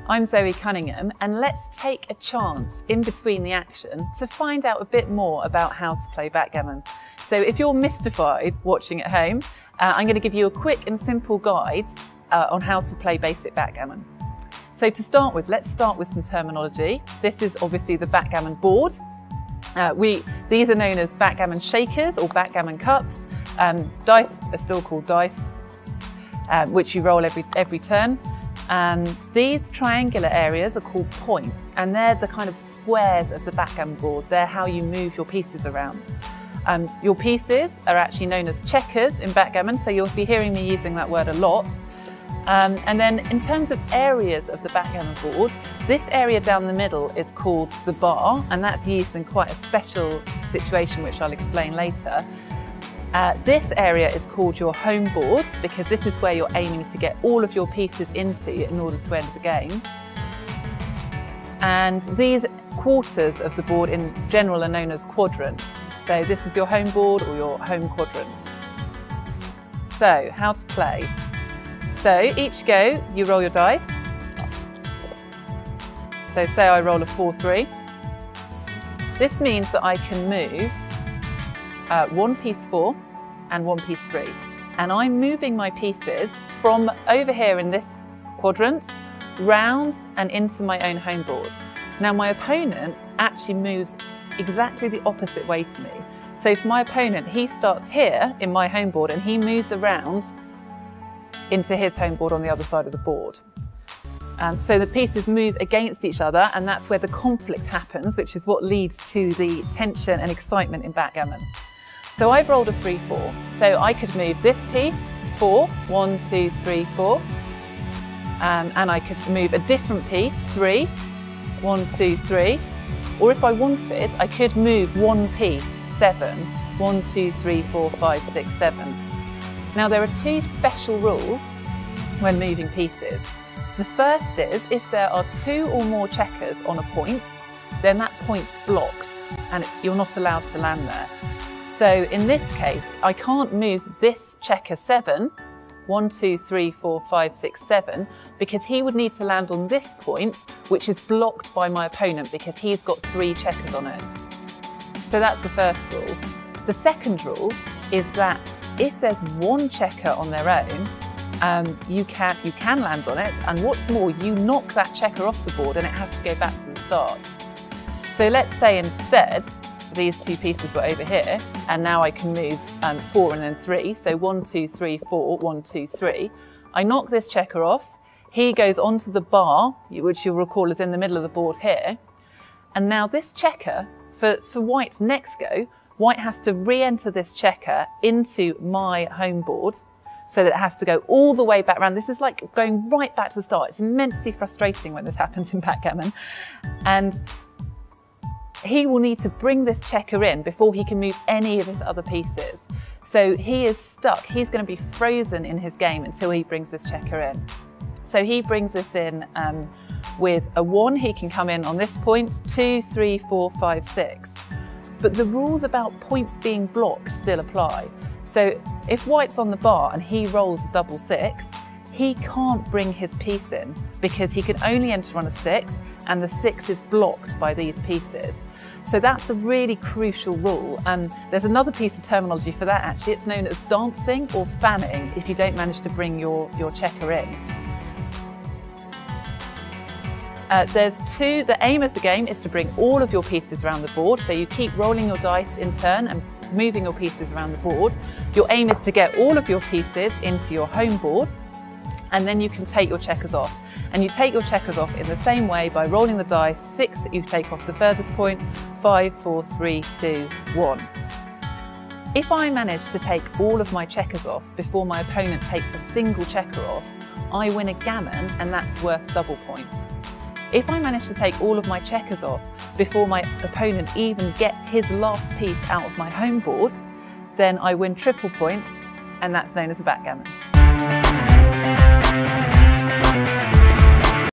I'm Zoe Cunningham, and let's take a chance in between the action to find out a bit more about how to play backgammon. So if you're mystified watching at home, I'm going to give you a quick and simple guide on how to play basic backgammon. So to start with, let's start with some terminology. This is obviously the backgammon board. These are known as backgammon shakers or backgammon cups. Dice are still called dice, which you roll every turn. These triangular areas are called points, and they're the kind of squares of the backgammon board. They're how you move your pieces around. Your pieces are actually known as checkers in backgammon, so you'll be hearing me using that word a lot. And then in terms of areas of the backgammon board, this area down the middle is called the bar, and that's used in quite a special situation which I'll explain later. This area is called your home board because this is where you're aiming to get all of your pieces into in order to end the game. And these quarters of the board in general are known as quadrants. So this is your home board or your home quadrant. So how to play. So each go you roll your dice. So say I roll a 4-3. This means that I can move one piece 4 and one piece 3. And I'm moving my pieces from over here in this quadrant round and into my own home board. Now my opponent actually moves exactly the opposite way to me. So for my opponent, he starts here in my home board and he moves around into his home board on the other side of the board. So the pieces move against each other, and that's where the conflict happens, which is what leads to the tension and excitement in backgammon. So I've rolled a 3-4, so I could move this piece 4, 1, 2, 3, 4, and I could move a different piece 3, 1, 2, 3, or if I wanted, I could move one piece 7, 1, 2, 3, 4, 5, 6, 7. Now there are two special rules when moving pieces. The first is if there are 2 or more checkers on a point, then that point's blocked and you're not allowed to land there. So in this case, I can't move this checker 7, 1, 2, 3, 4, 5, 6, 7, because he would need to land on this point, which is blocked by my opponent because he's got 3 checkers on it. So that's the first rule. The second rule is that if there's 1 checker on their own, you can land on it, and what's more, you knock that checker off the board and it has to go back to the start. So let's say instead these 2 pieces were over here, and now I can move 4 and then 3, so 1, 2, 3, 4, 1, 2, 3. I knock this checker off, he goes onto the bar, which you'll recall is in the middle of the board here, and now this checker, for White's next go, White has to re-enter this checker into my home board, so that it has to go all the way back around. This is like going right back to the start. It's immensely frustrating when this happens in backgammon. And he will need to bring this checker in before he can move any of his other pieces. So he is stuck. He's going to be frozen in his game until he brings this checker in. So he brings this in with a 1, he can come in on this point, 2, 3, 4, 5, 6. But the rules about points being blocked still apply. So if White's on the bar and he rolls a double 6, he can't bring his piece in because he can only enter on a 6 and the 6 is blocked by these pieces. So that's a really crucial rule. And there's another piece of terminology for that actually. It's known as dancing or fanning if you don't manage to bring your checker in. The aim of the game is to bring all of your pieces around the board. So you keep rolling your dice in turn and moving your pieces around the board. Your aim is to get all of your pieces into your home board, and then you can take your checkers off. And you take your checkers off in the same way by rolling the dice. 6 you take off the furthest point, 5, 4, 3, 2, 1. If I manage to take all of my checkers off before my opponent takes a single checker off, I win a gammon, and that's worth double points. If I manage to take all of my checkers off before my opponent even gets his last piece out of my home board, then I win triple points, and that's known as a backgammon.